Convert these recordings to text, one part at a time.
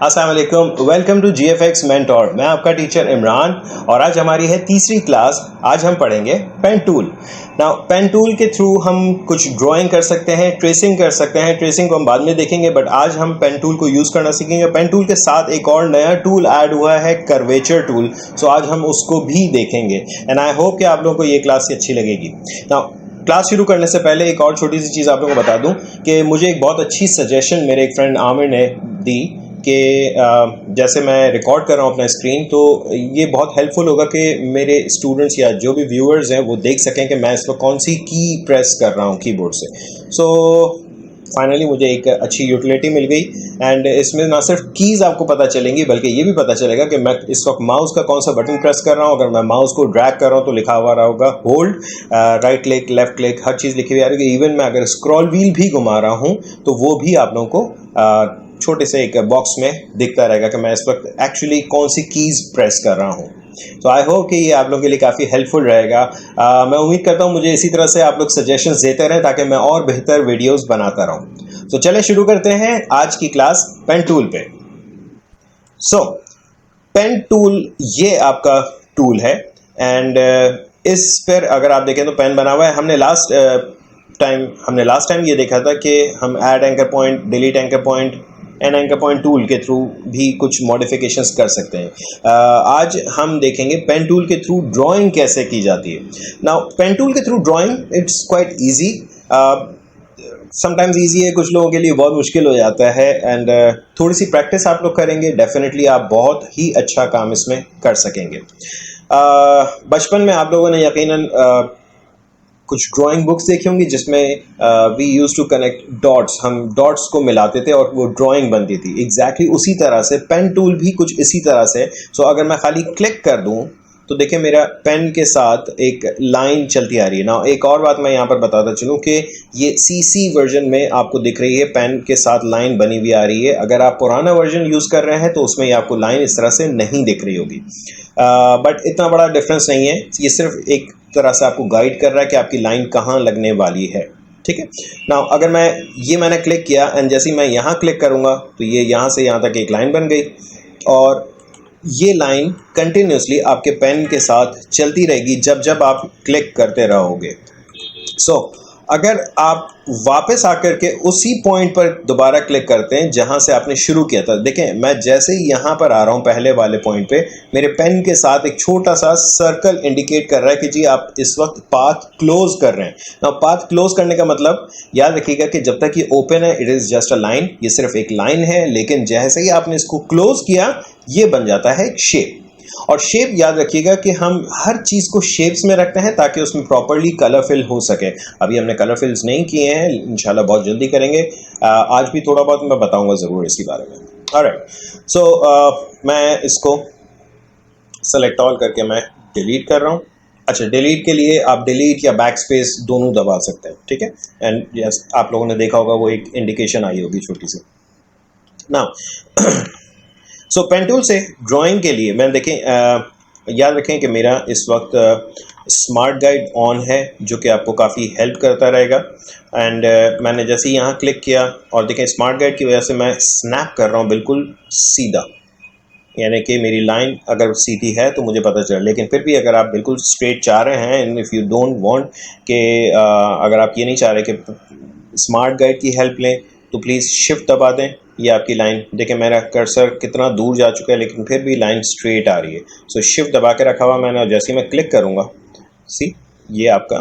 अस्सलाम वालेकुम, welcome to GFX mentor. मैं आपका टीचर इमरान और आज हमारी है तीसरी क्लास। आज हम पढ़ेंगे pen tool. Now pen tool के थ्रू हम कुछ ड्राइंग कर सकते हैं, ट्रेसिंग कर सकते हैं। ट्रेसिंग को हम बाद में देखेंगे, बट आज हम पेन टूल को यूज़ करना सीखेंगे। पेन टूल के साथ एक और नया टूल ऐड हुआ है, कर्वेचर टूल। सो आज हम उसको भी देखेंगे एंड आई होप कि आप लोगों को ये क्लास अच्छी लगेगी। नाउ क्लास शुरू करने से पहले एक और छोटी सी चीज़ आप लोगों को बता दूं कि मुझे एक बहुत अच्छी सजेशन मेरे एक फ्रेंड आमिर ने दी कि जैसे मैं रिकॉर्ड कर रहा हूँ अपना स्क्रीन, तो ये बहुत हेल्पफुल होगा कि मेरे स्टूडेंट्स या जो भी व्यूअर्स हैं वो देख सकें कि मैं इस वक्त कौन सी की प्रेस कर रहा हूँ कीबोर्ड से। सो फाइनली मुझे एक अच्छी यूटिलिटी मिल गई एंड इसमें ना सिर्फ कीज़ आपको पता चलेंगी बल्कि ये भी पता चलेगा कि मैं इस वक्त माउस का कौन सा बटन प्रेस कर रहा हूँ। अगर मैं माउस को ड्रैग कर रहा हूँ तो लिखा हुआ रहा होगा hold, right click, left click, हर चीज़ लिखी हुई आ रही है। इवन मैं अगर स्क्रॉल व्हील भी घुमा रहा हूँ तो वो भी आप लोगों को छोटे से एक बॉक्स में दिखता रहेगा कि मैं इस वक्त एक्चुअली कौन सी कीज़ प्रेस कर रहा हूँ। तो आई होप कि ये आप लोगों के लिए काफ़ी हेल्पफुल रहेगा। मैं उम्मीद करता हूँ मुझे इसी तरह से आप लोग सजेशंस देते रहें ताकि मैं और बेहतर वीडियोस बनाता रहूँ। तो चले शुरू करते हैं आज की क्लास पेन टूल पे। पेन टूल ये आपका टूल है एंड इस पर अगर आप देखें तो पेन बना हुआ है। हमने लास्ट टाइम ये देखा था कि हम add anchor point, delete anchor point, an anchor point tool के थ्रू भी कुछ मॉडिफिकेशंस कर सकते हैं। आज हम देखेंगे पेन टूल के थ्रू ड्राइंग कैसे की जाती है। नाउ पेन टूल के through drawing it's quite easy, sometimes easy है, कुछ लोगों के लिए बहुत मुश्किल हो जाता है एंड थोड़ी सी प्रैक्टिस आप लोग करेंगे डेफिनेटली आप बहुत ही अच्छा काम इसमें कर सकेंगे। बचपन में आप लोगों ने यकीनन कुछ ड्राइंग बुक्स देखी होंगी जिसमें we use to connect dots, हम डॉट्स को मिलाते थे और वो ड्राइंग बनती थी। एग्जैक्टली उसी तरह से पेन टूल भी कुछ इसी तरह से। अगर मैं खाली क्लिक कर दूं तो देखिए मेरा पेन के साथ एक लाइन चलती आ रही है ना। एक और बात मैं यहाँ पर बताता चलूँ कि ये CC वर्जन में आपको दिख रही है पेन के साथ लाइन बनी हुई आ रही है। अगर आप पुराना वर्जन यूज़ कर रहे हैं तो उसमें आपको लाइन इस तरह से नहीं दिख रही होगी, बट इतना बड़ा डिफरेंस नहीं है। ये सिर्फ एक तरह से आपको गाइड कर रहा है कि आपकी लाइन कहाँ लगने वाली है, ठीक है ना। अगर मैंने क्लिक किया एंड जैसे ही मैं यहाँ क्लिक करूँगा तो ये यहाँ से यहाँ तक एक लाइन बन गई और ये लाइन कंटिन्यूसली आपके पेन के साथ चलती रहेगी जब जब आप क्लिक करते रहोगे। अगर आप वापस आकर के उसी पॉइंट पर दोबारा क्लिक करते हैं जहां से आपने शुरू किया था, देखें मैं जैसे ही यहां पर आ रहा हूं पहले वाले पॉइंट पे, मेरे पेन के साथ एक छोटा सा सर्कल इंडिकेट कर रहा है कि जी आप इस वक्त पाथ क्लोज कर रहे हैं। ना पाथ क्लोज करने का मतलब याद रखिएगा कि जब तक ये ओपन है it is just a line, ये सिर्फ एक लाइन है, लेकिन जैसे ही आपने इसको क्लोज किया ये बन जाता है एक शेप। और शेप याद रखिएगा कि हम हर चीज़ को शेप्स में रखते हैं ताकि उसमें प्रॉपर्ली कलर फिल हो सके। अभी हमने कलर फिल्स नहीं किए हैं, इंशाल्लाह बहुत जल्दी करेंगे। आज भी थोड़ा बहुत मैं बताऊंगा ज़रूर इसके बारे में। ऑलराइट, मैं इसको सेलेक्ट ऑल करके मैं डिलीट कर रहा हूँ। अच्छा, डिलीट के लिए आप डिलीट या बैक स्पेस दोनों दबा सकते हैं, ठीक है। एंड यस, आप लोगों ने देखा होगा वो एक इंडिकेशन आई होगी छोटी सी ना। पेन टूल से ड्राइंग के लिए मैं देखें, याद रखें कि मेरा इस वक्त स्मार्ट गाइड ऑन है जो कि आपको काफ़ी हेल्प करता रहेगा। एंड मैंने जैसे ही यहाँ क्लिक किया और देखें स्मार्ट गाइड की वजह से मैं स्नैप कर रहा हूँ बिल्कुल सीधा, यानी कि मेरी लाइन अगर सीधी है तो मुझे पता चला। लेकिन फिर भी अगर आप बिल्कुल स्ट्रेट चाह रहे हैं and if you don't want कि अगर आप ये नहीं चाह रहे कि स्मार्ट गाइड की हेल्प लें तो प्लीज़ शिफ्ट दबा दें। ये आपकी लाइन देखें, मेरा कर्सर कितना दूर जा चुका है लेकिन फिर भी लाइन स्ट्रेट आ रही है। शिफ्ट दबा के रखा हुआ मैंने, जैसे ही मैं क्लिक करूँगा सी ये आपका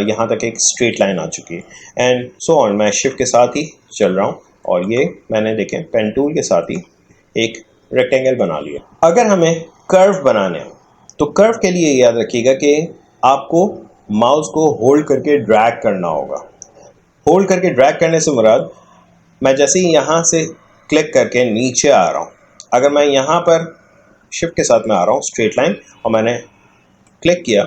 यहाँ तक एक स्ट्रेट लाइन आ चुकी है एंड सो ऑन। मैं शिफ्ट के साथ ही चल रहा हूँ और ये मैंने देखें पेन टूल के साथ ही एक रेक्टेंगल बना लिया। अगर हमें कर्व बनाने हो तो कर्व के लिए याद रखिएगा कि आपको माउस को होल्ड करके ड्रैग करना होगा। होल्ड करके ड्रैग करने से मुराद मैं जैसे ही यहाँ से क्लिक करके नीचे आ रहा हूँ, अगर मैं यहाँ पर शिफ्ट के साथ में आ रहा हूँ स्ट्रेट लाइन और मैंने क्लिक किया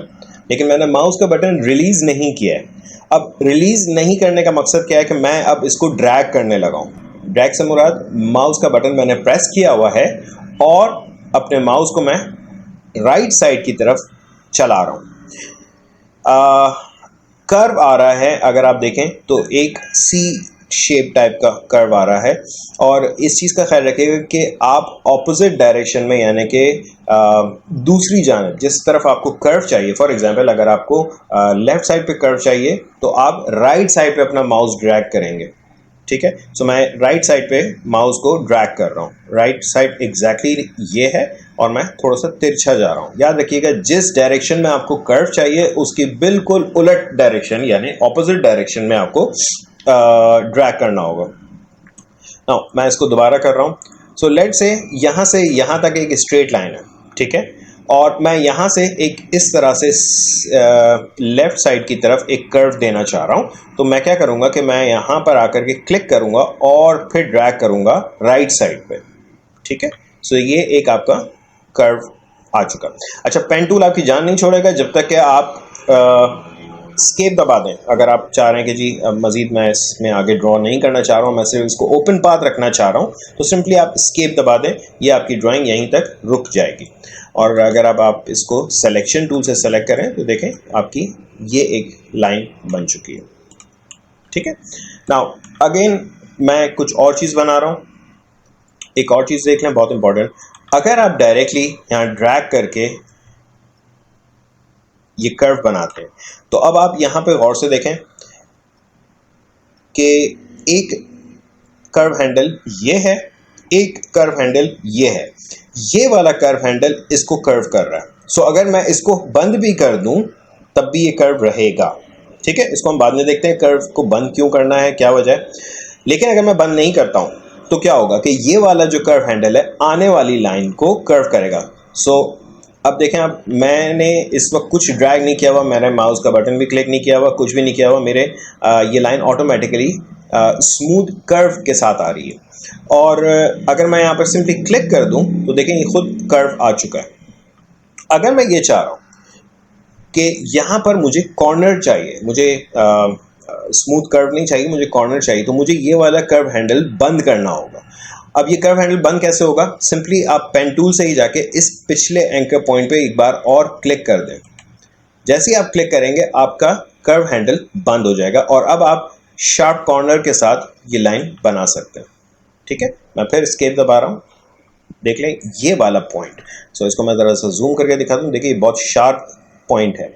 लेकिन मैंने माउस का बटन रिलीज़ नहीं किया है। अब रिलीज़ नहीं करने का मकसद क्या है कि मैं अब इसको ड्रैग करने लगा हूँ। ड्रैग से मुराद माउस का बटन मैंने प्रेस किया हुआ है और अपने माउस को मैं राइट साइड की तरफ चला रहा हूँ। कर्व आ रहा है, अगर आप देखें तो एक C शेप टाइप का कर्व आ रहा है। और इस चीज़ का ख्याल रखिएगा कि आप ऑपोजिट डायरेक्शन में, यानी कि दूसरी जानब जिस तरफ आपको कर्व चाहिए, फॉर एग्जांपल अगर आपको लेफ्ट साइड पे कर्व चाहिए तो आप राइट साइड पे अपना माउस ड्रैग करेंगे। ठीक है, सो मैं राइट साइड पे माउस को ड्रैग कर रहा हूँ। राइट साइड एग्जैक्टली ये है और मैं थोड़ा सा तिरछा जा रहा हूँ। याद रखिएगा जिस डायरेक्शन में आपको कर्व चाहिए उसकी बिल्कुल उलट डायरेक्शन यानी ऑपोजिट डायरेक्शन में आपको ड्रैग करना होगा। नाउ मैं इसको दोबारा कर रहा हूँ। सो लेट्स से यहाँ तक एक स्ट्रेट लाइन है, ठीक है, और मैं यहाँ से एक इस तरह से लेफ्ट साइड की तरफ एक कर्व देना चाह रहा हूँ। तो मैं क्या करूँगा कि मैं यहाँ पर आकर के क्लिक करूँगा और फिर ड्रैग करूँगा राइट साइड पे। ठीक है, सो ये एक आपका कर्व आ चुका। अच्छा, पेन टूल आपकी जान नहीं छोड़ेगा जब तक कि आप स्केप दबा दें। अगर आप चाह रहे हैं कि जी मज़ीद मैं इसमें आगे ड्रॉ नहीं करना चाह रहा हूँ, मैं सिर्फ इसको ओपन पाथ रखना चाह रहा हूँ, तो सिंपली आप स्केप दबा दें, ये आपकी ड्राइंग यहीं तक रुक जाएगी। और अगर अब आप इसको सिलेक्शन टूल से सेलेक्ट करें तो देखें आपकी ये एक लाइन बन चुकी है। ठीक है, नाउ अगेन मैं कुछ और चीज़ बना रहा हूँ। एक और चीज़ देख लें, बहुत इंपॉर्टेंट। अगर आप डायरेक्टली यहाँ ड्रैग करके ये कर्व बनाते हैं तो अब आप यहाँ पे गौर से देखें कि एक कर्व हैंडल ये है, एक कर्व हैंडल ये है। ये वाला कर्व हैंडल इसको कर्व कर रहा है। सो अगर मैं इसको बंद भी कर दूं तब भी ये कर्व रहेगा। ठीक है, इसको हम बाद में देखते हैं कर्व को बंद क्यों करना है, क्या वजह है। लेकिन अगर मैं बंद नहीं करता हूं तो क्या होगा कि ये वाला जो कर्व हैंडल है आने वाली लाइन को कर्व करेगा। सो अब देखें, अब मैंने इस वक्त कुछ ड्रैग नहीं किया हुआ, मैंने माउस का बटन भी क्लिक नहीं किया हुआ, कुछ भी नहीं किया हुआ, मेरे ये लाइन ऑटोमेटिकली स्मूथ कर्व के साथ आ रही है। और अगर मैं यहाँ पर सिंपली क्लिक कर दूं तो देखें ये खुद कर्व आ चुका है। अगर मैं ये चाह रहा हूँ कि यहाँ पर मुझे कॉर्नर चाहिए, मुझे स्मूथ कर्व नहीं चाहिए, मुझे कॉर्नर चाहिए, तो मुझे ये वाला कर्व हैंडल बंद करना होगा। अब ये कर्व हैंडल बंद कैसे होगा? सिंपली आप पेन टूल से ही जाके इस पिछले एंकर पॉइंट पे एक बार और क्लिक कर दें। जैसे ही आप क्लिक करेंगे आपका कर्व हैंडल बंद हो जाएगा और अब आप शार्प कॉर्नर के साथ ये लाइन बना सकते हैं। ठीक है, मैं फिर एस्केप दबा रहा हूँ, देख लें ये वाला पॉइंट। सो इसको मैं ज़रा सा जूम करके दिखा दूँ। देखिए बहुत शार्प पॉइंट है।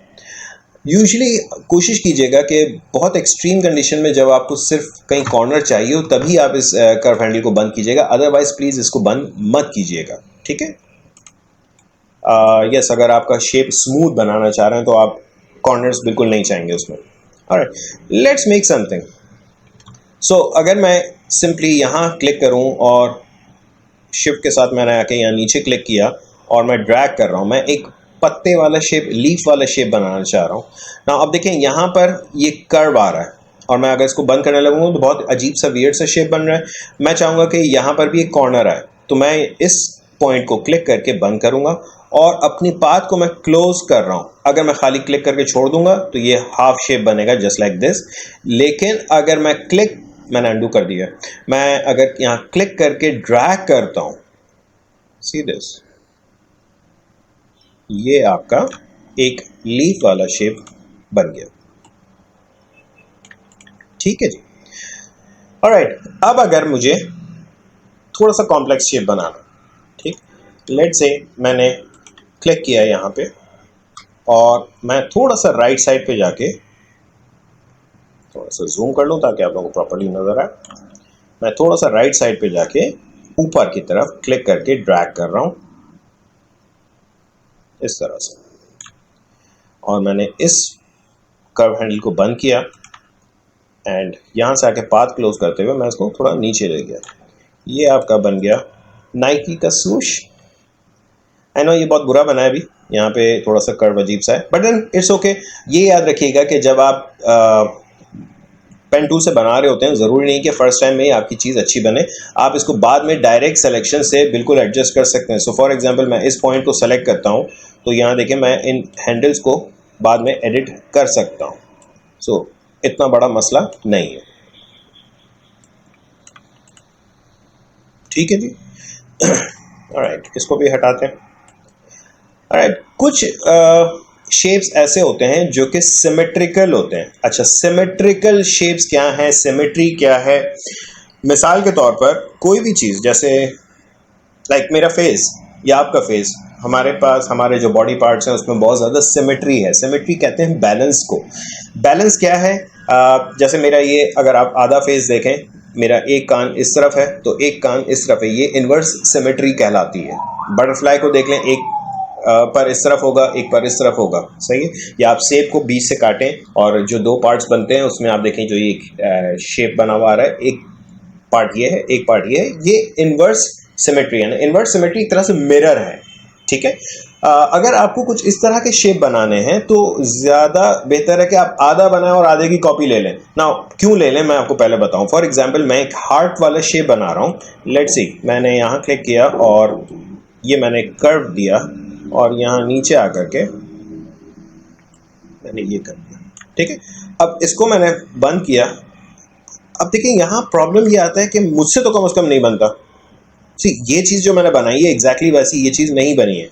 यूजुअली कोशिश कीजिएगा कि बहुत एक्सट्रीम कंडीशन में जब आपको सिर्फ कहीं कॉर्नर चाहिए हो तभी आप इस कर्व हैंडल को बंद कीजिएगा, अदरवाइज प्लीज़ इसको बंद मत कीजिएगा। ठीक है, यस, अगर आपका शेप स्मूथ बनाना चाह रहे हैं तो आप कॉर्नर्स बिल्कुल नहीं चाहेंगे उसमें। Alright, let's make something. So अगर मैं सिंपली यहाँ क्लिक करूँ और शिफ्ट के साथ मैंने आके यहाँ नीचे क्लिक किया और मैं ड्रैग कर रहा हूँ, मैं एक पत्ते वाला शेप, लीफ वाला शेप बनाना चाह रहा हूँ ना। अब देखें यहाँ पर ये कर्व आ रहा है और मैं अगर इसको बंद करने लगूँगा तो बहुत अजीब सा वियर्ड सा शेप बन रहा है। मैं चाहूँगा कि यहाँ पर भी एक कॉर्नर आए, तो मैं इस पॉइंट को क्लिक करके बंद करूँगा और अपनी पाथ को मैं क्लोज कर रहा हूँ। अगर मैं खाली क्लिक करके छोड़ दूंगा तो ये हाफ शेप बनेगा जस्ट लाइक दिस। लेकिन अगर मैं क्लिक, मैंने अंडू कर दिया, मैं अगर यहाँ क्लिक करके ड्रैग करता हूँ, सी दिस, ये आपका एक लीफ वाला शेप बन गया। ठीक है जी, ऑलराइट। अब अगर मुझे थोड़ा सा कॉम्प्लेक्स शेप बनाना, ठीक, लेट्स से मैंने क्लिक किया है यहाँ पे और मैं थोड़ा सा राइट साइड पे जाके थोड़ा सा जूम कर लूँ ताकि आप लोगों को प्रॉपर्ली नजर आए। मैं थोड़ा सा राइट साइड पे जाके ऊपर की तरफ क्लिक करके ड्रैग कर रहा हूँ इस तरह से, और मैंने इस कर्व हैंडल को बंद किया एंड यहाँ से आके पाथ क्लोज करते हुए मैं इसको थोड़ा नीचे ले गया। ये आपका बन गया नाइकी का सूश। आई नो ये बहुत बुरा बना है, अभी यहाँ पे थोड़ा सा कर्व अजीब सा है, बट देन इट्स ओके। ये याद रखिएगा कि जब आप पेन टूल से बना रहे होते हैं ज़रूरी नहीं कि फर्स्ट टाइम में ही आपकी चीज़ अच्छी बने, आप इसको बाद में डायरेक्ट सिलेक्शन से बिल्कुल एडजस्ट कर सकते हैं। सो फॉर एग्जांपल मैं इस पॉइंट को सेलेक्ट करता हूँ तो यहाँ देखिए मैं इन हैंडल्स को बाद में एडिट कर सकता हूँ। सो इतना बड़ा मसला नहीं है। ठीक है जी, ऑलराइट, इसको भी हटाते हैं। ऑलराइट, कुछ शेप्स ऐसे होते हैं जो कि सिमेट्रिकल होते हैं। अच्छा, सिमेट्रिकल शेप्स क्या है, सिमेट्री क्या है? मिसाल के तौर पर कोई भी चीज़, जैसे लाइक मेरा फेस या आपका फेस, हमारे पास हमारे जो बॉडी पार्ट्स हैं उसमें बहुत ज़्यादा सिमेट्री है। सिमेट्री कहते हैं बैलेंस को। बैलेंस क्या है? जैसे मेरा ये, अगर आप आधा फेस देखें, मेरा एक कान इस तरफ है तो एक कान इस तरफ है, ये इन्वर्स सिमेट्री कहलाती है। बटरफ्लाई को देख लें, एक पर इस तरफ होगा, एक पर इस तरफ होगा, सही है। या आप सेब को बीच से काटें और जो दो पार्ट्स बनते हैं उसमें आप देखें जो ये शेप बना हुआ आ रहा है, एक पार्ट ये है, एक पार्ट ये है, ये इन्वर्स सिमेट्री है ना। इन्वर्स सिमेट्री एक तरह से मिरर है, ठीक है। अगर आपको कुछ इस तरह के शेप बनाने हैं तो ज़्यादा बेहतर है कि आप आधा बनाएं और आधे की कॉपी ले लें ना। क्यों ले लें मैं आपको पहले बताऊं। फॉर एग्जांपल, मैं एक हार्ट वाला शेप बना रहा हूं। लेट्स सी, मैंने यहाँ क्लिक किया और ये मैंने कर्व दिया और यहाँ नीचे आकर के मैंने ये कर दिया, ठीक है। अब इसको मैंने बंद किया। अब देखिए यहाँ प्रॉब्लम ये आता है कि मुझसे तो कम से कम नहीं बनता। सी, ये चीज़ जो मैंने बनाई है एग्जैक्टली वैसी ये चीज़ नहीं बनी है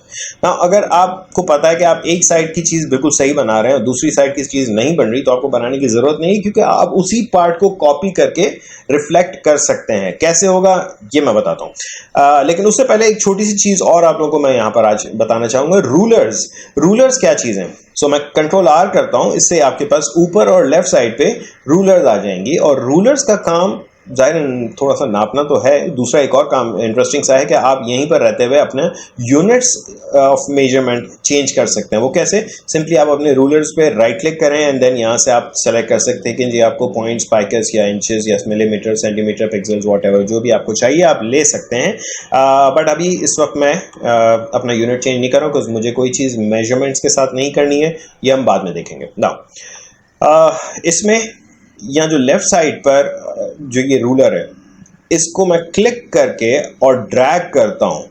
ना। अगर आपको पता है कि आप एक साइड की चीज़ बिल्कुल सही बना रहे हैं और दूसरी साइड की चीज़ नहीं बन रही, तो आपको बनाने की ज़रूरत नहीं है, क्योंकि आप उसी पार्ट को कॉपी करके रिफ्लेक्ट कर सकते हैं। कैसे होगा ये मैं बताता हूँ, लेकिन उससे पहले एक छोटी सी चीज़ और आप लोगों को मैं यहाँ पर आज बताना चाहूँगा। रूलर्स। रूलर्स क्या चीज़ है? सो मैं कंट्रोल आर करता हूँ, इससे आपके पास ऊपर और लेफ्ट साइड पे रूलर्स आ जाएंगी। और रूलर्स का काम जाहिर थोड़ा सा नापना तो है। दूसरा एक और काम इंटरेस्टिंग सा है कि आप यहीं पर रहते हुए अपने यूनिट्स ऑफ मेजरमेंट चेंज कर सकते हैं। वो कैसे? सिंपली आप अपने रूलर्स पे राइट क्लिक करें एंड देन यहाँ से आप सेलेक्ट कर सकते हैं कि जी आपको पॉइंट्स, पाइकस या इंचेस या मिलीमीटर, सेंटीमीटर, पिक्सल्स, व्हाटएवर जो भी आपको चाहिए आप ले सकते हैं। बट अभी इस वक्त मैं अपना यूनिट चेंज नहीं कर रहा हूँ, बिकॉज मुझे कोई चीज़ मेजरमेंट्स के साथ नहीं करनी है, ये हम बाद में देखेंगे ना। इसमें यहाँ जो लेफ्ट साइड पर जो ये रूलर है, इसको मैं क्लिक करके और ड्रैग करता हूँ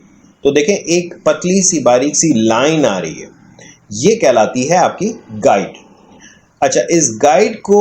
तो देखें एक पतली सी बारीक सी लाइन आ रही है, ये कहलाती है आपकी गाइड। अच्छा, इस गाइड को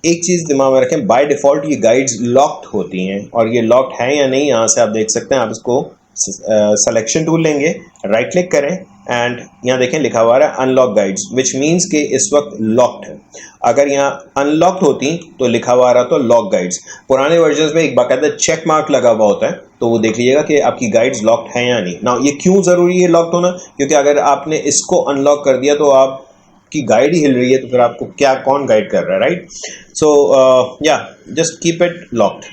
एक चीज़ दिमाग में रखें, बाय डिफ़ॉल्ट ये गाइड्स लॉक्ड होती हैं, और ये लॉक्ड है या नहीं यहाँ से आप देख सकते हैं। आप इसको सिलेक्शन टूल लेंगे, राइट क्लिक करें एंड यहाँ देखें लिखा हुआ है अनलॉक गाइड्स, विच मीन्स कि इस वक्त लॉक्ड है। अगर यहाँ अनलॉक्ड होती तो लिखा हुआ रहा तो लॉक गाइड्स। पुराने वर्जन्स में एक बाकायदा चेक मार्क लगा हुआ होता है, तो वो देख लीजिएगा कि आपकी गाइड्स लॉक्ड है या नहीं ना। ये क्यों ज़रूरी है लॉक्ड होना? क्योंकि अगर आपने इसको अनलॉक कर दिया तो आपकी गाइड ही हिल रही है, तो फिर आपको क्या कौन गाइड कर रहा है, राइट? सो या जस्ट कीप इट लॉक्ड।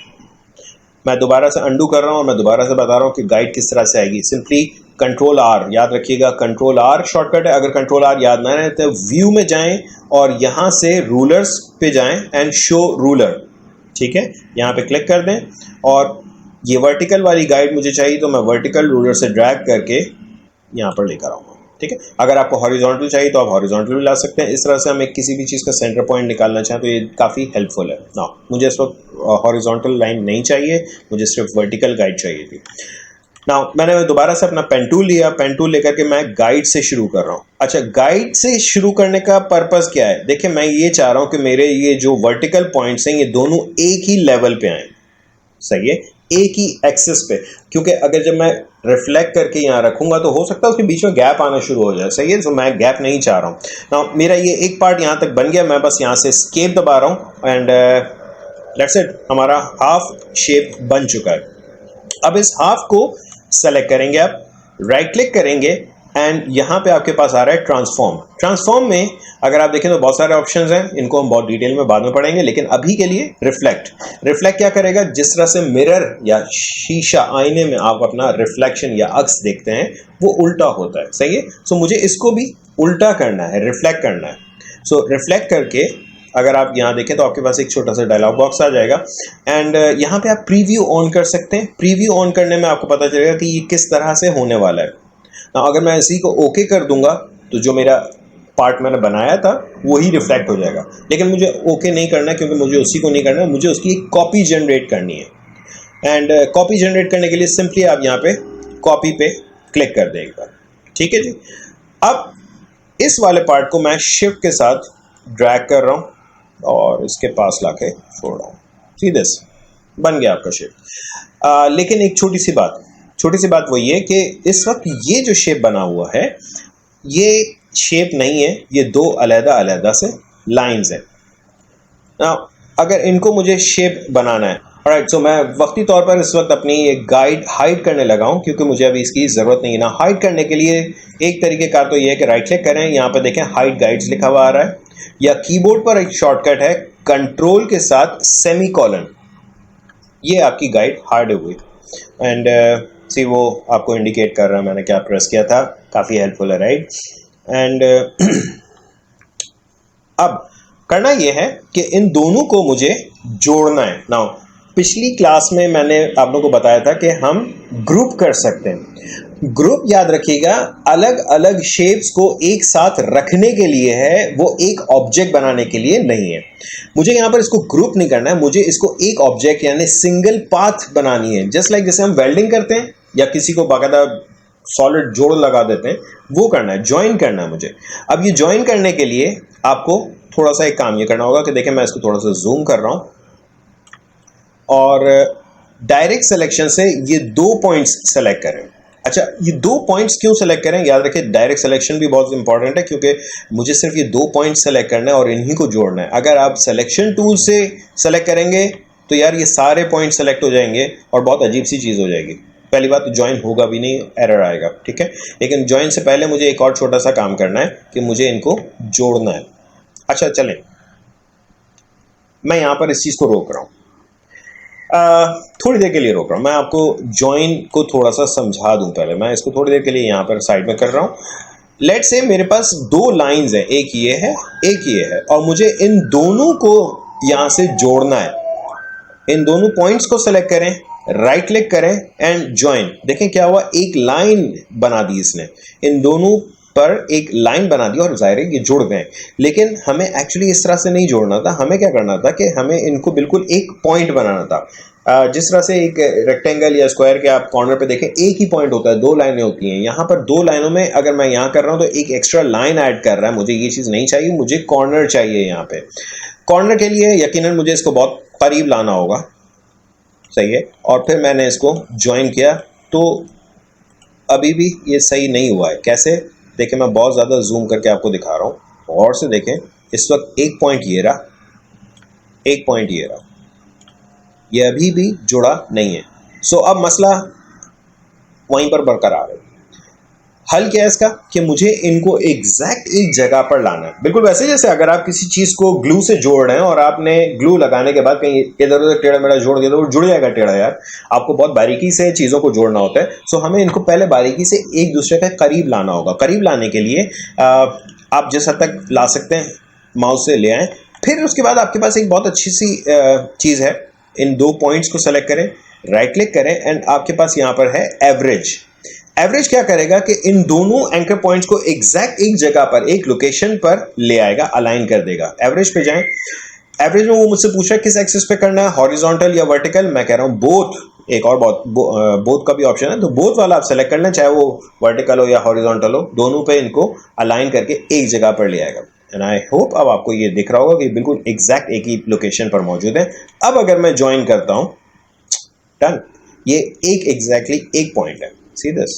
मैं दोबारा से अंडू कर रहा हूँ और मैं दोबारा से बता रहा हूँ कि गाइड किस तरह से आएगी। सिंपली कंट्रोल आर, याद रखिएगा कंट्रोल आर शॉर्टकट है। अगर कंट्रोल आर याद ना रहे तो व्यू में जाएं और यहाँ से रूलर्स पे जाएं एंड शो रूलर, ठीक है। यहाँ पे क्लिक कर दें और ये वर्टिकल वाली गाइड मुझे चाहिए तो मैं वर्टिकल रूलर से ड्रैग करके यहाँ पर लेकर आऊँगा, ठीक है। अगर आपको हॉरिजॉन्टल चाहिए तो आप हॉरिजॉन्टल भी ला सकते हैं। इस तरह से हम एक किसी भी चीज़ का सेंटर पॉइंट निकालना चाहें तो ये काफ़ी हेल्पफुल है ना। मुझे इस वक्त हॉरिजॉन्टल लाइन नहीं चाहिए, मुझे सिर्फ वर्टिकल गाइड चाहिए थी ना। मैंने दोबारा से अपना पेन टूल लिया, पेन टूल लेकर के मैं गाइड से शुरू कर रहा हूँ। अच्छा, गाइड से शुरू करने का पर्पज़ क्या है? देखिए, मैं ये चाह रहा हूँ कि मेरे ये जो वर्टिकल पॉइंट्स हैं ये दोनों एक ही लेवल पे आएँ, सही है, एक ही एक्सिस पे। क्योंकि अगर जब मैं रिफ्लेक्ट करके यहाँ रखूंगा तो हो सकता है उसके बीच में गैप आना शुरू हो जाए, सही है। तो मैं गैप नहीं चाह रहा हूँ ना। मेरा ये एक पार्ट यहाँ तक बन गया, मैं बस यहाँ से एस्केप दबा रहा हूँ एंड लेट्स इट, हमारा हाफ शेप बन चुका है। अब इस हाफ को सेलेक्ट करेंगे, आप राइट क्लिक करेंगे एंड यहाँ पे आपके पास आ रहा है ट्रांसफॉर्म। ट्रांसफॉर्म में अगर आप देखें तो बहुत सारे ऑप्शंस हैं, इनको हम बहुत डिटेल में बाद में पढ़ेंगे, लेकिन अभी के लिए रिफ्लेक्ट। रिफ्लेक्ट क्या करेगा? जिस तरह से मिरर या शीशा, आईने में आप अपना रिफ्लेक्शन या अक्स देखते हैं वो उल्टा होता है, सही है। सो मुझे इसको भी उल्टा करना है, रिफ्लेक्ट करना है। सो रिफ्लेक्ट करके अगर आप यहाँ देखें तो आपके पास एक छोटा सा डायलॉग बॉक्स आ जाएगा एंड यहाँ पे आप प्रीव्यू ऑन कर सकते हैं। प्रीव्यू ऑन करने में आपको पता चलेगा कि ये किस तरह से होने वाला है ना। अगर मैं इसी को ओके कर दूंगा तो जो मेरा पार्ट मैंने बनाया था वही रिफ्लेक्ट हो जाएगा, लेकिन मुझे ओके नहीं करना क्योंकि मुझे उसी को नहीं करना, मुझे उसकी एक कॉपी जनरेट करनी है। एंड कॉपी जनरेट करने के लिए सिंपली आप यहाँ पे कॉपी पे क्लिक कर दें एक बार, ठीक है जी। अब इस वाले पार्ट को मैं शिफ्ट के साथ ड्रैग कर रहा हूँ और इसके पास लाके छोड़ रहा हूँ, सीधे से बन गया आपका शेप। लेकिन एक छोटी सी बात वो ये कि इस वक्त ये जो शेप बना हुआ है ये शेप नहीं है, ये दो अलग अलग से लाइंस हैं। Now, अगर इनको मुझे शेप बनाना है, राइट, सो मैं वक्ती तौर पर इस वक्त अपनी एक गाइड हाइड करने लगा हूं क्योंकि मुझे अभी इसकी ज़रूरत नहीं है ना। हाइड करने के लिए एक तरीके का तो ये है कि राइट क्लिक करें, यहाँ पर देखें हाइड गाइड्स लिखा हुआ आ रहा है, या कीबोर्ड पर एक शॉर्टकट है कंट्रोल के साथ सेमीकोलन, ये आपकी गाइड हाइड हो गई। एंड सी वो आपको इंडिकेट कर रहा है मैंने क्या प्रेस किया था, काफ़ी हेल्पफुल है, राइट। एंड अब करना यह है कि इन दोनों को मुझे जोड़ना है। नाउ पिछली क्लास में मैंने आप लोगों को बताया था कि हम ग्रुप कर सकते हैं। ग्रुप याद रखिएगा अलग अलग शेप्स को एक साथ रखने के लिए है, वो एक ऑब्जेक्ट बनाने के लिए नहीं है। मुझे यहाँ पर इसको ग्रुप नहीं करना है, मुझे इसको एक ऑब्जेक्ट यानी सिंगल पाथ बनानी है। जस्ट लाइक जैसे हम वेल्डिंग करते हैं या किसी को बाकायदा सॉलिड जोड़ लगा देते हैं, वो करना है, ज्वाइन करना है मुझे। अब ये ज्वाइन करने के लिए आपको थोड़ा सा एक काम ये करना होगा कि देखिए मैं इसको थोड़ा सा जूम कर रहा हूं और डायरेक्ट सिलेक्शन से ये 2 पॉइंट्स सेलेक्ट करें। अच्छा, ये 2 पॉइंट्स क्यों सेलेक्ट करें? याद रखिए डायरेक्ट सिलेक्शन भी बहुत इंपॉर्टेंट है क्योंकि मुझे सिर्फ ये 2 पॉइंट्स सेलेक्ट करना है और इन्हीं को जोड़ना है। अगर आप सिलेक्शन टूल से सेलेक्ट करेंगे तो यार ये सारे पॉइंट सेलेक्ट हो जाएंगे और बहुत अजीब सी चीज़ हो जाएगी। पहली बात तो ज्वाइन होगा भी नहीं, एरर आएगा, ठीक है। लेकिन ज्वाइन से पहले मुझे एक और छोटा सा काम करना है कि मुझे इनको जोड़ना है। अच्छा चलें, मैं यहां पर इस चीज को रोक रहा हूं, थोड़ी देर के लिए रोक रहा हूं। मैं आपको ज्वाइन को थोड़ा सा समझा दूं। पहले मैं इसको थोड़ी देर के लिए यहां पर साइड में कर रहा हूं। लेट से मेरे पास 2 लाइंस हैं, एक ये है एक ये है, और मुझे इन दोनों को यहां से जोड़ना है। इन दोनों पॉइंट्स को सेलेक्ट करें, राइट क्लिक करें एंड ज्वाइन। देखें क्या हुआ, एक लाइन बना दी इसने, इन दोनों पर एक लाइन बना दी और जाहिर है ये जुड़ गए। लेकिन हमें एक्चुअली इस तरह से नहीं जोड़ना था, हमें क्या करना था कि हमें इनको बिल्कुल एक पॉइंट बनाना था। जिस तरह से एक रेक्टेंगल या स्क्वायर के आप कॉर्नर पे देखें एक ही पॉइंट होता है, 2 लाइनें होती हैं। यहाँ पर 2 लाइनों में अगर मैं यहाँ कर रहा हूँ तो एक एक्स्ट्रा लाइन ऐड कर रहा है। मुझे ये चीज़ नहीं चाहिए, मुझे कॉर्नर चाहिए। यहाँ पे कॉर्नर के लिए यकीनन मुझे इसको बहुत करीब लाना होगा, सही है। और फिर मैंने इसको ज्वाइन किया तो अभी भी ये सही नहीं हुआ है। कैसे? देखिए मैं बहुत ज़्यादा जूम करके आपको दिखा रहा हूँ, और से देखें इस वक्त एक पॉइंट ये रहा, एक पॉइंट ये रहा, ये अभी भी जुड़ा नहीं है। सो अब मसला वहीं पर बरकरार है। हल क्या है इसका कि मुझे इनको एग्जैक्ट एक जगह पर लाना है। बिल्कुल वैसे जैसे अगर आप किसी चीज़ को ग्लू से जोड़ रहे हैं और आपने ग्लू लगाने के बाद कहीं इधर उधर टेढ़ा मेढ़ा जोड़ दिया तो वो जुड़ जाएगा टेढ़ा। यार आपको बहुत बारीकी से चीज़ों को जोड़ना होता है। सो हमें इनको पहले बारीकी से एक दूसरे के करीब लाना होगा। करीब लाने के लिए आप जिस हद तक ला सकते हैं माउस से ले आएँ। फिर उसके बाद आपके पास एक बहुत अच्छी सी चीज़ है, इन 2 पॉइंट्स को सेलेक्ट करें, राइट क्लिक करें एंड आपके पास यहाँ पर है एवरेज। एवरेज क्या करेगा कि इन दोनों एंकर पॉइंट्स को एग्जैक्ट एक जगह पर, एक लोकेशन पर ले आएगा, अलाइन कर देगा। एवरेज पे जाएं। एवरेज में वो मुझसे पूछ रहा है किस एक्सिस पे करना है, हॉरिजॉन्टल या वर्टिकल। मैं कह रहा हूँ बोथ। एक और बोथ का भी ऑप्शन है, तो बोथ वाला आप सेलेक्ट करना, चाहे वो वर्टिकल हो या हॉरिजॉन्टल हो, दोनों पे इनको अलाइन करके एक जगह पर ले आएगा। एंड आई होप अब आपको ये दिख रहा होगा कि बिल्कुल एग्जैक्ट एक ही लोकेशन पर मौजूद है। अब अगर मैं ज्वाइन करता हूँ, डन, ये एक एग्जैक्टली एक पॉइंट है। सी दिस,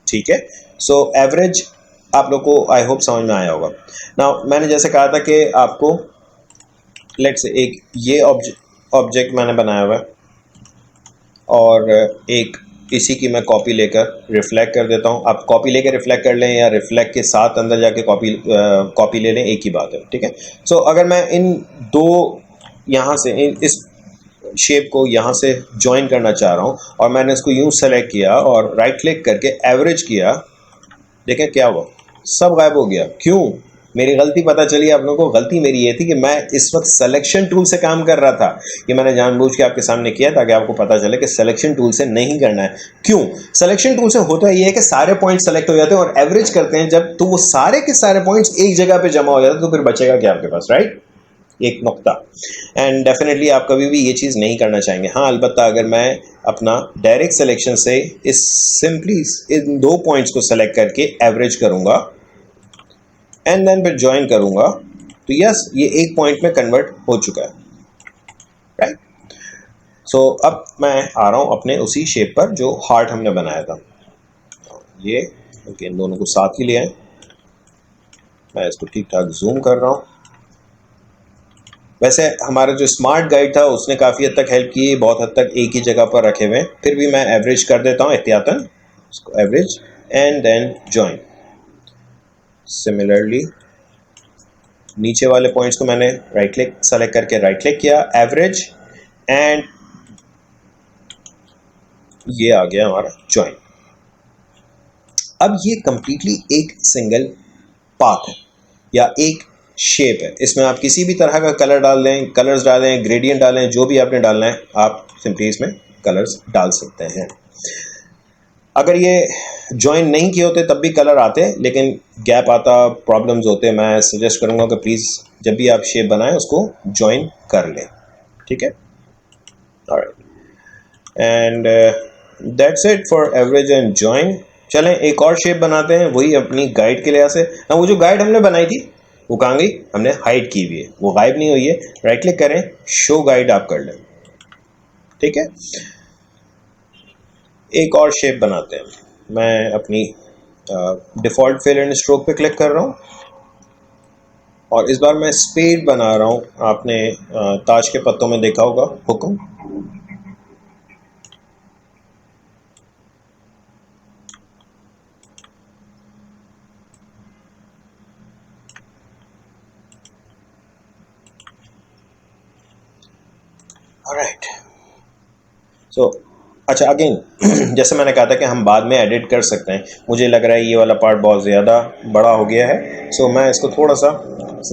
ठीक है। सो एवरेज आप लोग को आई होप समझ में आया होगा। नाउ मैंने जैसे कहा था कि आपको लेट्स से एक ये ऑब्जेक्ट मैंने बनाया हुआ है और एक इसी की मैं कॉपी लेकर रिफ्लेक्ट कर देता हूँ। आप कॉपी लेकर रिफ्लेक्ट कर लें या रिफ्लेक्ट के साथ अंदर जाके कॉपी ले लें, एक ही बात है, ठीक है। सो अगर मैं इन 2 यहाँ से इस शेप को यहाँ से ज्वाइन करना चाह रहा हूँ और मैंने इसको यूँ सेलेक्ट किया और राइट क्लिक करके एवरेज किया, देखें क्या हुआ, सब गायब हो गया। क्यों? मेरी गलती पता चली आप लोगों को। गलती मेरी ये थी कि मैं इस वक्त सिलेक्शन टूल से काम कर रहा था। ये मैंने जानबूझ के आपके सामने किया ताकि आपको पता चले कि सिलेक्शन टूल से नहीं करना है। क्यों? सिलेक्शन टूल से होता ये है कि सारे पॉइंट सेलेक्ट हो जाते हैं और एवरेज करते हैं जब, तो वो सारे के सारे पॉइंट्स एक जगह पे जमा हो जाते हैं, तो फिर बचेगा क्या आपके पास, राइट? एक नुक्ता। एंड डेफिनेटली आप कभी भी ये चीज़ नहीं करना चाहेंगे। हाँ, अलबत्ता अगर मैं अपना डायरेक्ट सिलेक्शन से इस सिंपली इन 2 पॉइंट्स को सेलेक्ट करके एवरेज करूंगा एंड देन फिर ज्वाइन करूंगा तो यस, ये एक पॉइंट में कन्वर्ट हो चुका है, राइट। सो अब मैं आ रहा हूं अपने उसी शेप पर जो हार्ट हमने बनाया था। ये इन दोनों को साथ ही ले आए मैं इसको ठीक ठाक जूम कर रहा हूँ। वैसे हमारा जो स्मार्ट गाइड था उसने काफ़ी हद तक हेल्प की, बहुत हद तक एक ही जगह पर रखे हुए, फिर भी मैं एवरेज कर देता हूँ एहतियातन, इसको average and then join. Similarly नीचे वाले पॉइंट्स को मैंने राइट क्लिक सेलेक्ट करके राइट क्लिक किया, एवरेज, एंड ये आ गया हमारा जॉइन। अब ये कंप्लीटली एक सिंगल पाथ है या एक शेप है, इसमें आप किसी भी तरह का कलर डाल लें, कलर्स डालें, ग्रेडियंट डालें, जो भी आपने डालना है आप सिंपली इसमें कलर्स डाल सकते हैं। अगर ये ज्वाइन नहीं किए होते तब भी कलर आते, लेकिन गैप आता, प्रॉब्लम्स होते, मैं सजेस्ट करूंगा कि प्लीज़ जब भी आप शेप बनाएं उसको ज्वाइन कर लें, ठीक है। Alright, and that's it for average and join. चलें एक और शेप बनाते हैं, वही अपनी गाइड के लिहाज से। ना वो जो गाइड हमने बनाई थी वो कहाँ गई, हमने हाइड की हुई है, वो गायब नहीं हुई है। राइट क्लिक करें, शो गाइड आप कर लें, ठीक है। एक और शेप बनाते हैं, मैं अपनी डिफ़ॉल्ट फिल एंड स्ट्रोक पे क्लिक कर रहा हूँ और इस बार मैं स्पेड बना रहा हूँ। आपने ताज के पत्तों में देखा होगा हुक्म, ऑलराइट। सो अच्छा, अगेन जैसे मैंने कहा था कि हम बाद में एडिट कर सकते हैं। मुझे लग रहा है ये वाला पार्ट बहुत ज़्यादा बड़ा हो गया है, सो मैं इसको थोड़ा सा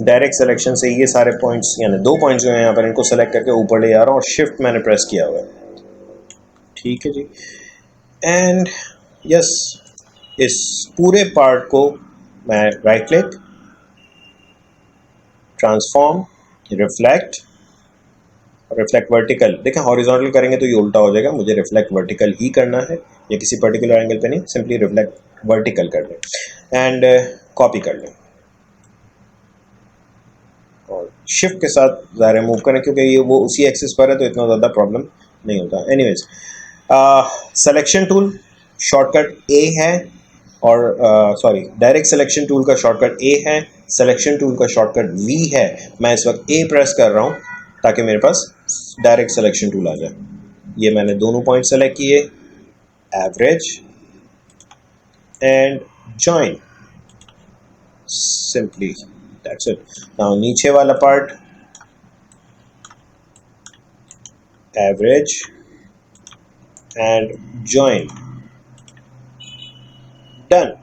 डायरेक्ट सिलेक्शन से ये सारे पॉइंट्स, यानी 2 पॉइंट्स जो हैं यहाँ पर, इनको सेलेक्ट करके ऊपर ले आ रहा हूँ और शिफ्ट मैंने प्रेस किया हुआ है, ठीक है जी। एंड यस, इस पूरे पार्ट को मैं right click, transform, reflect, reflect vertical. देखें हॉरिजॉन्टल करेंगे तो ये उल्टा हो जाएगा, मुझे रिफ्लेक्ट वर्टिकल ही करना है, या किसी पर्टिकुलर एंगल पे नहीं, सिंपली रिफ्लेक्ट वर्टिकल कर लें एंड कॉपी कर लें और शिफ्ट के साथ ज़ाहिर मूव करें, क्योंकि ये वो उसी एक्सिस पर है तो इतना ज़्यादा प्रॉब्लम नहीं होता। एनीवेज, सिलेक्शन टूल शॉर्टकट ए है, और सॉरी, डायरेक्ट सिलेक्शन टूल का शॉर्टकट ए है, सिलेक्शन टूल का शॉर्टकट वी है। मैं इस वक्त ए प्रेस कर रहा हूँ ताकि मेरे पास डायरेक्ट सिलेक्शन टूल आ जाए। ये मैंने दोनों पॉइंट सेलेक्ट किए, average and join, simply that's it. Now नीचे वाला part, average and join, done.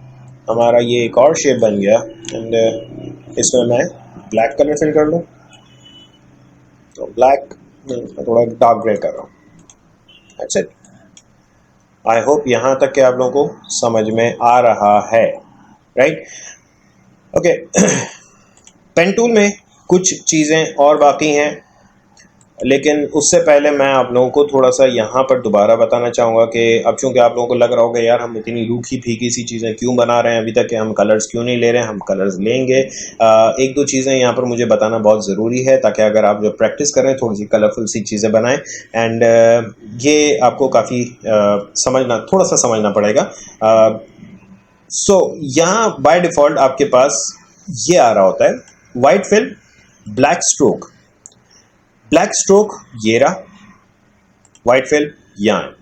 हमारा ये एक और शेप बन गया एंड इसमें मैं ब्लैक कलर फिल कर लूँ, तो ब्लैक, मैं थोड़ा डार्क ग्रे कर रहा हूँ, दैट्स इट। आई होप यहाँ तक कि आप लोगों को समझ में आ रहा है, राइट, ओके। पेन टूल में कुछ चीज़ें और बाकी हैं, लेकिन उससे पहले मैं आप लोगों को थोड़ा सा यहाँ पर दोबारा बताना चाहूँगा कि अब चूँकि आप लोगों को लग रहा होगा यार हम इतनी रूखी फीकी सी चीज़ें क्यों बना रहे हैं अभी तक, कि हम कलर्स क्यों नहीं ले रहे हैं, हम कलर्स लेंगे। एक दो चीज़ें यहाँ पर मुझे बताना बहुत ज़रूरी है, ताकि अगर आप जो प्रैक्टिस करें थोड़ी सी कलरफुल सी चीज़ें बनाएं, एंड ये आपको काफ़ी समझना, थोड़ा सा समझना पड़ेगा। सो यहाँ बाय डिफ़ॉल्ट आपके पास ये आ रहा होता है, white fill, black stroke, black stroke ये रहा, वाइट फिल यहाँ।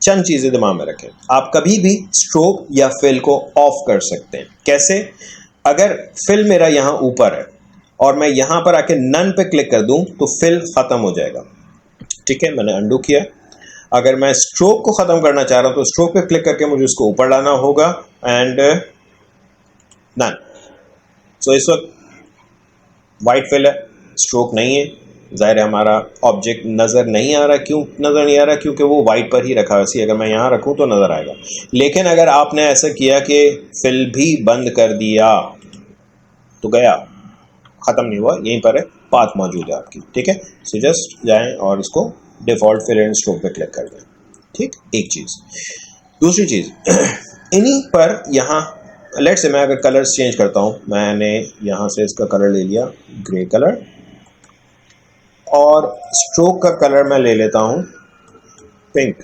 चंद चीज़ें दिमाग में रखें, आप कभी भी स्ट्रोक या फिल को ऑफ कर सकते हैं। कैसे? अगर फिल मेरा यहाँ ऊपर है और मैं यहाँ पर आके नन पे क्लिक कर दूं तो फिल ख़त्म हो जाएगा, ठीक है, मैंने अंडू किया। अगर मैं स्ट्रोक को ख़त्म करना चाह रहा हूँ तो स्ट्रोक पे क्लिक करके मुझे उसको ऊपर लाना होगा एंड नन। सो इस वक्त वाइट फिल है, स्ट्रोक नहीं है, ज़ाहिर है हमारा ऑब्जेक्ट नज़र नहीं आ रहा। क्यों नज़र नहीं आ रहा? क्योंकि वो वाइट पर ही रखा है। वैसे अगर मैं यहाँ रखूँ तो नज़र आएगा, लेकिन अगर आपने ऐसा किया कि फिल भी बंद कर दिया तो गया, ख़त्म नहीं हुआ, यहीं पर है, पाथ मौजूद है आपकी, ठीक है। सो जस्ट जाएँ और इसको डिफ़ॉल्ट फिल एंड स्ट्रोक पे क्लिक कर दें, ठीक। एक चीज़, दूसरी चीज़ इन्हीं पर यहाँ लेट से मैं अगर कलर्स चेंज करता हूँ, मैंने यहाँ से इसका कलर ले लिया ग्रे कलर और स्ट्रोक का कलर मैं ले लेता हूँ पिंक,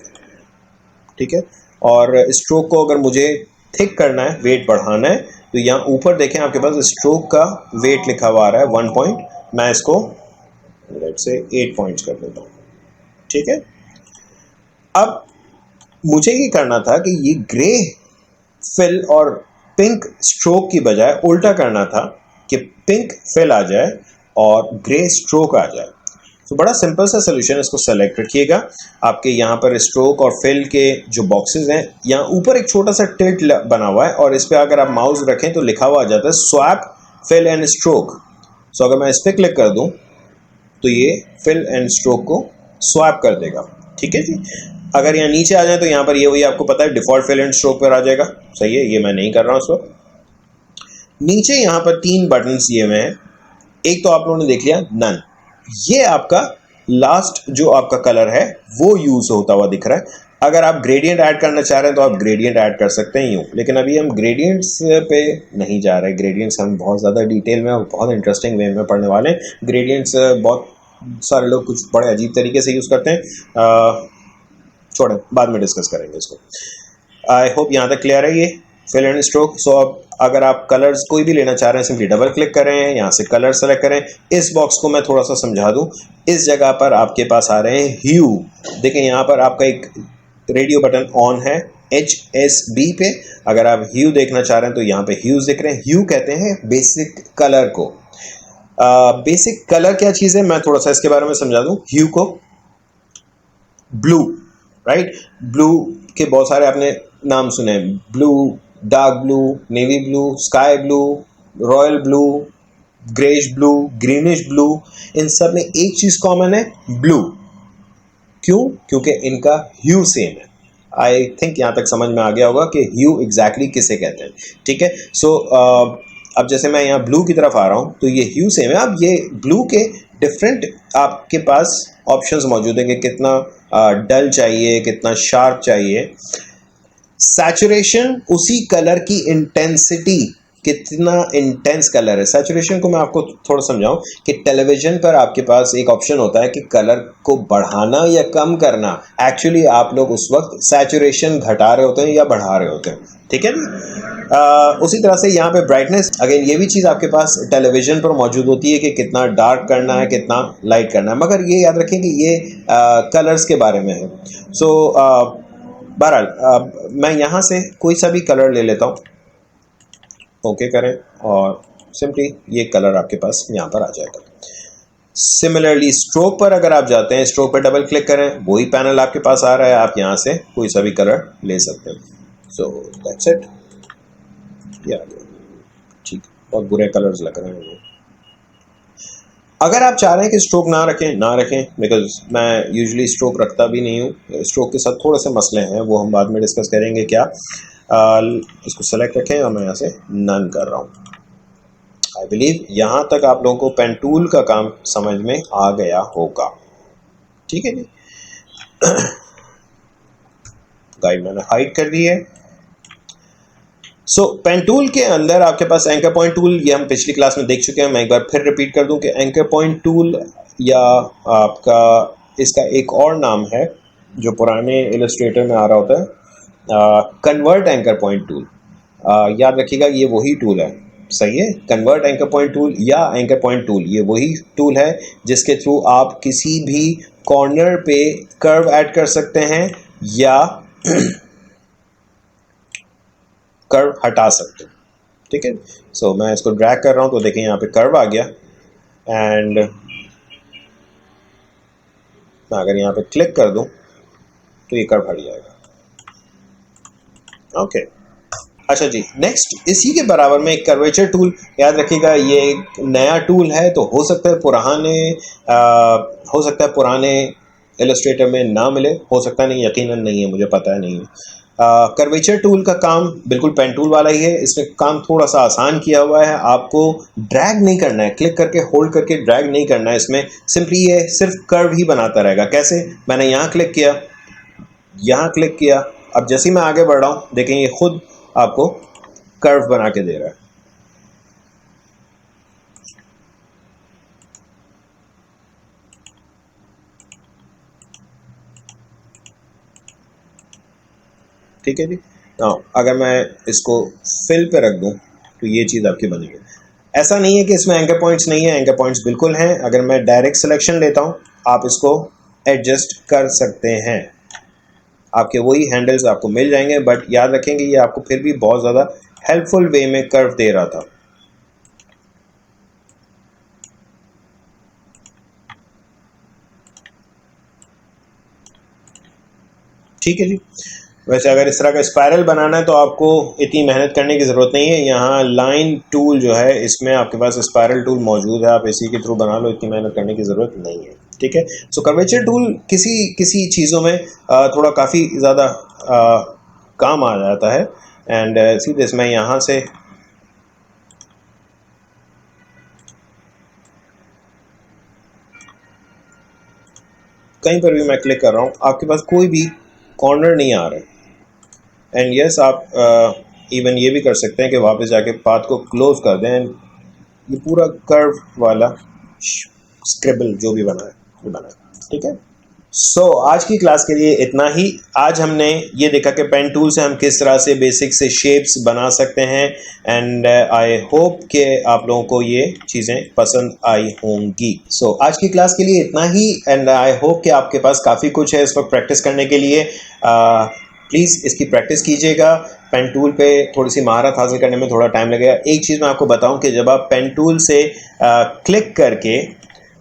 ठीक है। और स्ट्रोक को अगर मुझे थिक करना है, वेट बढ़ाना है, तो यहाँ ऊपर देखें आपके पास स्ट्रोक का वेट लिखा हुआ आ रहा है 1 पॉइंट, मैं इसको लेट से 8 पॉइंट्स कर देता हूँ। ठीक है, अब मुझे ये करना था कि ये ग्रे फिल और पिंक स्ट्रोक की बजाय उल्टा करना था कि पिंक फिल आ जाए और ग्रे स्ट्रोक आ जाए। तो बड़ा सिंपल सा सोल्यूशन, इसको सेलेक्ट रखिएगा। आपके यहाँ पर स्ट्रोक और फिल के जो बॉक्सेस हैं, यहाँ ऊपर एक छोटा सा टिल्ट बना हुआ है और इस पर अगर आप माउस रखें तो लिखा हुआ आ जाता है स्वैप फिल एंड स्ट्रोक। सो अगर मैं इस पर क्लिक कर दूं तो ये फिल एंड स्ट्रोक को स्वैप कर देगा। ठीक है जी। अगर यहाँ नीचे आ जाए तो यहाँ पर ये वही आपको पता है डिफॉल्ट फिल एंड स्ट्रोक पर आ जाएगा। सही है, ये मैं नहीं कर रहा हूँ इस वक्त। नीचे यहाँ पर 3 बटन्स दिए हुए हैं। एक तो आप लोगों ने देख लिया नन, ये आपका लास्ट जो आपका कलर है वो यूज होता हुआ दिख रहा है। अगर आप ग्रेडियंट ऐड करना चाह रहे हैं तो आप ग्रेडियंट ऐड कर सकते हैं यूं, लेकिन अभी हम ग्रेडियंट्स पे नहीं जा रहे। ग्रेडियंट्स हम बहुत ज़्यादा डिटेल में और बहुत इंटरेस्टिंग वे में पढ़ने वाले हैं। ग्रेडियंट्स बहुत सारे लोग कुछ बड़े अजीब तरीके से यूज़ करते हैं, छोड़ें, बाद में डिस्कस करेंगे इसको। आई होप यहाँ तक क्लियर है ये फिल एंड स्ट्रोक। सो अब अगर आप कलर्स कोई भी लेना चाह रहे हैं, सिंपली डबल क्लिक करें, यहाँ से कलर सेलेक्ट करें। इस बॉक्स को मैं थोड़ा सा समझा दूं। इस जगह पर आपके पास आ रहे हैं ह्यू। देखें यहाँ पर आपका एक रेडियो बटन ऑन है HSB पे। अगर आप ह्यू देखना चाह रहे हैं तो यहाँ पे ह्यूज दिख रहे हैं। ह्यू कहते हैं बेसिक कलर को। बेसिक कलर क्या चीज़ है, मैं थोड़ा सा इसके बारे में समझा दूं। ह्यू को ब्लू, राइट, ब्लू के बहुत सारे आपने नाम सुने, blue, dark blue, navy blue, sky blue, royal blue, greyish blue, greenish blue. इन सब में एक चीज कॉमन है, ब्लू। क्यों? क्योंकि इनका ह्यू सेम है। आई थिंक यहां तक समझ में आ गया होगा कि ह्यू एग्जैक्टली किसे कहते हैं। ठीक है, सो अब जैसे मैं यहाँ ब्लू की तरफ आ रहा हूं तो ये ह्यू सेम है। अब ये ब्लू के डिफरेंट आपके पास ऑप्शंस मौजूद हैं कि कितना डल चाहिए, कितना शार्प चाहिए। सैचुरेशन, उसी कलर की इंटेंसिटी, कितना इंटेंस कलर है। सैचुरेशन को मैं आपको थोड़ा समझाऊं कि टेलीविजन पर आपके पास एक ऑप्शन होता है कि कलर को बढ़ाना या कम करना। एक्चुअली आप लोग उस वक्त सैचुरेशन घटा रहे होते हैं या बढ़ा रहे होते हैं। ठीक है ना। उसी तरह से यहाँ पे ब्राइटनेस, अगेन ये भी चीज़ आपके पास टेलीविजन पर मौजूद होती है कि कितना डार्क करना है, कितना लाइट करना है। मगर ये याद रखें कि ये कलर्स के बारे में है। सो बहरहाल मैं यहाँ से कोई सा भी कलर ले लेता हूँ, ओके करें और सिंपली ये कलर आपके पास यहाँ पर आ जाएगा। सिमिलरली स्ट्रोक पर अगर आप जाते हैं, स्ट्रोक पर डबल क्लिक करें, वही पैनल आपके पास आ रहा है। आप यहाँ से कोई सा भी कलर ले सकते हैं। So that's it. ठीक, बहुत बुरे कलर्स लग रहे हैं वो। अगर आप चाह रहे हैं कि स्ट्रोक ना रखें, बिकॉज मैं यूजुअली स्ट्रोक रखता भी नहीं हूँ। स्ट्रोक के साथ थोड़े से मसले हैं, वो हम बाद में डिस्कस करेंगे क्या। इसको सेलेक्ट रखें और मैं यहाँ से नन कर रहा हूँ। आई बिलीव यहाँ तक आप लोगों को पेन टूल का काम समझ में आ गया होगा। ठीक है जी। गाइड मैंने हाइड कर दी है। सो पेन टूल के अंदर आपके पास एंकर पॉइंट टूल, ये हम पिछली क्लास में देख चुके हैं। मैं एक बार फिर रिपीट कर दूं कि एंकर पॉइंट टूल या आपका इसका एक और नाम है जो पुराने इलस्ट्रेटर में आ रहा होता है, कन्वर्ट एंकर पॉइंट टूल। याद रखिएगा ये वही टूल है। सही है, कन्वर्ट एंकर पॉइंट टूल या एंकर पॉइंट टूल, ये वही टूल है जिसके थ्रू आप किसी भी कॉर्नर पे कर्व ऐड कर सकते हैं या कर्व हटा सकते हैं। ठीक है, सो मैं इसको ड्रैग कर रहा हूं तो देखें यहाँ पे कर्व आ गया। एंड मैं अगर यहाँ पे क्लिक कर दूं तो ये कर्व हट जाएगा। ओके, अच्छा जी, नेक्स्ट इसी के बराबर में एक कर्वेचर टूल। याद रखिएगा ये एक नया टूल है, तो हो सकता है पुराने इलस्ट्रेटर में ना मिले, हो सकता नहीं, यकीनन नहीं है, मुझे पता है नहीं है। कर्वेचर टूल का काम बिल्कुल पेन टूल वाला ही है। इसमें काम थोड़ा सा आसान किया हुआ है। आपको ड्रैग नहीं करना है, क्लिक करके होल्ड करके ड्रैग नहीं करना है। इसमें सिंपली ये सिर्फ कर्व ही बनाता रहेगा। कैसे? मैंने यहाँ क्लिक किया, यहाँ क्लिक किया, अब जैसे ही मैं आगे बढ़ रहा हूँ देखें ये खुद आपको कर्व बना के दे रहा है। ठीक है जी। अगर मैं इसको फिल पे रख दूं तो ये चीज़ आपकी बनेगी। ऐसा नहीं है कि इसमें एंकर पॉइंट्स नहीं है, एंकर पॉइंट्स बिल्कुल हैं। अगर मैं डायरेक्ट सिलेक्शन लेता हूँ, आप इसको एडजस्ट कर सकते हैं, आपके वही हैंडल्स आपको मिल जाएंगे। बट याद रखेंगे ये आपको फिर भी बहुत ज़्यादा हेल्पफुल वे में कर्व दे रहा था। ठीक है जी। वैसे अगर इस तरह का स्पायरल बनाना है तो आपको इतनी मेहनत करने की ज़रूरत नहीं है। यहाँ लाइन टूल जो है इसमें आपके पास स्पायरल टूल मौजूद है, आप इसी के थ्रू बना लो, इतनी मेहनत करने की ज़रूरत नहीं है। ठीक है। सो कर्वेचर टूल किसी किसी चीज़ों में थोड़ा काफ़ी ज़्यादा काम आ जाता है। एंड सीधे मैं यहाँ से कहीं पर भी मैं क्लिक कर रहा हूँ, आपके पास कोई भी कॉर्नर नहीं आ रहा है। एंड यस, आप इवन ये भी कर सकते हैं कि वापस जाके पाथ को क्लोज कर दें। ये पूरा कर्व वाला स्क्रिबल जो भी बना है ये बना है। ठीक है। सो आज की क्लास के लिए इतना ही। आज हमने ये देखा कि पेन टूल से हम किस तरह से बेसिक से शेप्स बना सकते हैं। एंड आई होप कि आप लोगों को ये चीज़ें पसंद आई होंगी। सो आज की क्लास के लिए इतना ही। एंड आई होप कि आपके पास काफ़ी कुछ है इस वक्त प्रैक्टिस करने के लिए। प्लीज़ इसकी प्रैक्टिस कीजिएगा। पेन टूल पे थोड़ी सी महारत हासिल करने में थोड़ा टाइम लगेगा। एक चीज़ मैं आपको बताऊं कि जब आप पेन टूल से क्लिक करके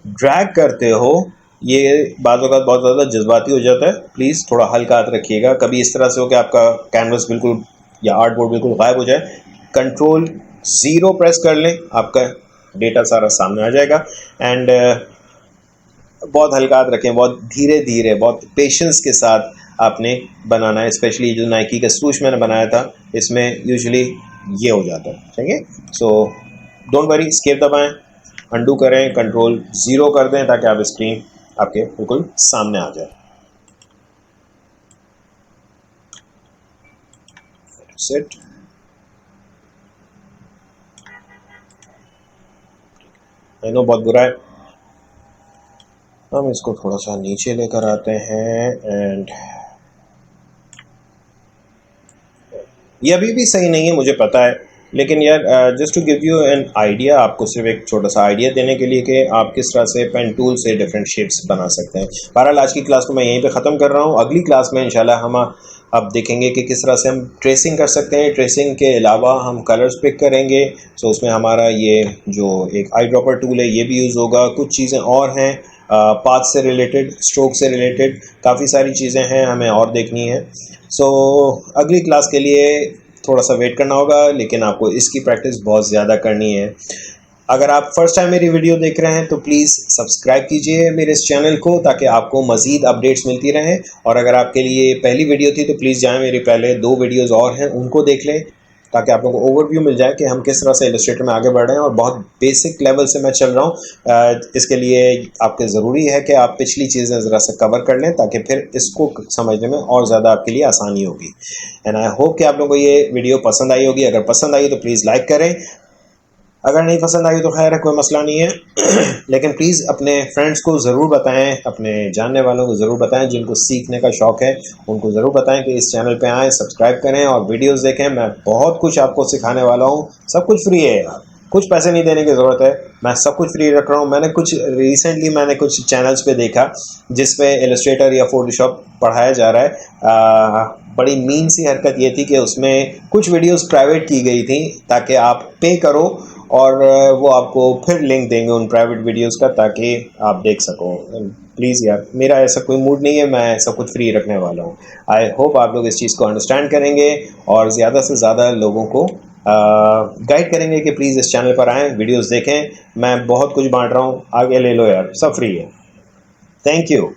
ड्रैग करते हो, ये बाज़ वक़्त बहुत ज़्यादा जज्बाती हो जाता है। प्लीज़ थोड़ा हल्का हाथ रखिएगा। कभी इस तरह से हो कि आपका कैनवस बिल्कुल या आर्ट बोर्ड बिल्कुल गायब हो जाए, कंट्रोल 0 प्रेस कर लें, आपका डेटा सारा सामने आ जाएगा। एंड बहुत हल्का हाथ रखें, बहुत धीरे धीरे, बहुत पेशेंस के साथ आपने बनाना है। स्पेशली जो नाइकी का स्वूश मैंने बनाया था, इसमें यूजुअली ये हो जाता है। ठीक है। सो डोंट वरी, एस्केप दबाएं, अंडू करें, कंट्रोल 0 कर दें ताकि आप स्क्रीन आपके बिल्कुल सामने आ जाए। सेट। आई नो बहुत बुरा है, हम इसको थोड़ा सा नीचे लेकर आते हैं। एंड ये अभी भी सही नहीं है, मुझे पता है, लेकिन यार just to give you an idea, आपको सिर्फ एक छोटा सा आइडिया देने के लिए कि आप किस तरह से पेन टूल से डिफरेंट शेप्स बना सकते हैं। बहरहाल आज की क्लास को मैं यहीं पे ख़त्म कर रहा हूँ। अगली क्लास में इंशाल्लाह हम अब देखेंगे कि किस तरह से हम ट्रेसिंग कर सकते हैं। ट्रेसिंग के अलावा हम कलर्स पिक करेंगे। सो उसमें हमारा ये जो एक आई ड्रॉपर टूल है ये भी यूज़ होगा। कुछ चीज़ें और हैं पाथ से रिलेटेड, स्ट्रोक से रिलेटेड, काफ़ी सारी चीज़ें हैं हमें और देखनी है। सो अगली क्लास के लिए थोड़ा सा वेट करना होगा, लेकिन आपको इसकी प्रैक्टिस बहुत ज़्यादा करनी है। अगर आप फर्स्ट टाइम मेरी वीडियो देख रहे हैं तो प्लीज़ सब्सक्राइब कीजिए मेरे इस चैनल को ताकि आपको मज़ीद अपडेट्स मिलती रहें। और अगर आपके लिए पहली वीडियो थी तो प्लीज़ जाएं, मेरे पहले 2 वीडियोज़ और हैं उनको देख लें ताकि आप लोगों को ओवरव्यू मिल जाए कि हम किस तरह से इलस्ट्रेटर में आगे बढ़ रहे हैं। और बहुत बेसिक लेवल से मैं चल रहा हूँ। इसके लिए आपके ज़रूरी है कि आप पिछली चीज़ें ज़रा सा कवर कर लें ताकि फिर इसको समझने में और ज़्यादा आपके लिए आसानी होगी। एंड आई होप कि आप लोगों को ये वीडियो पसंद आई होगी। अगर पसंद आई तो प्लीज़ लाइक करें, अगर नहीं पसंद आई तो खैर है, कोई मसला नहीं है। लेकिन प्लीज़ अपने फ्रेंड्स को ज़रूर बताएं, अपने जानने वालों को ज़रूर बताएं, जिनको सीखने का शौक़ है उनको ज़रूर बताएं कि इस चैनल पे आएँ, सब्सक्राइब करें और वीडियोस देखें। मैं बहुत कुछ आपको सिखाने वाला हूँ, सब कुछ फ्री है यार, कुछ पैसे नहीं देने की ज़रूरत है, मैं सब कुछ फ्री रख रहा हूँ। मैंने कुछ रिसेंटली कुछ चैनल्स पे देखा जिसपे इलस्ट्रेटर या फोटोशॉप पढ़ाया जा रहा है। बड़ी मीन सी हरकत ये थी कि उसमें कुछ वीडियोस प्राइवेट की गई थी ताकि आप पे करो और वो आपको फिर लिंक देंगे उन प्राइवेट वीडियोस का ताकि आप देख सको। प्लीज़ यार, मेरा ऐसा कोई मूड नहीं है, मैं सब कुछ फ्री रखने वाला हूँ। आई होप आप लोग इस चीज़ को अंडरस्टैंड करेंगे और ज़्यादा से ज़्यादा लोगों को गाइड करेंगे कि प्लीज़ इस चैनल पर आएँ, वीडियोस देखें। मैं बहुत कुछ बांट रहा हूँ, आगे ले लो यार, सब फ्री है। Thank you.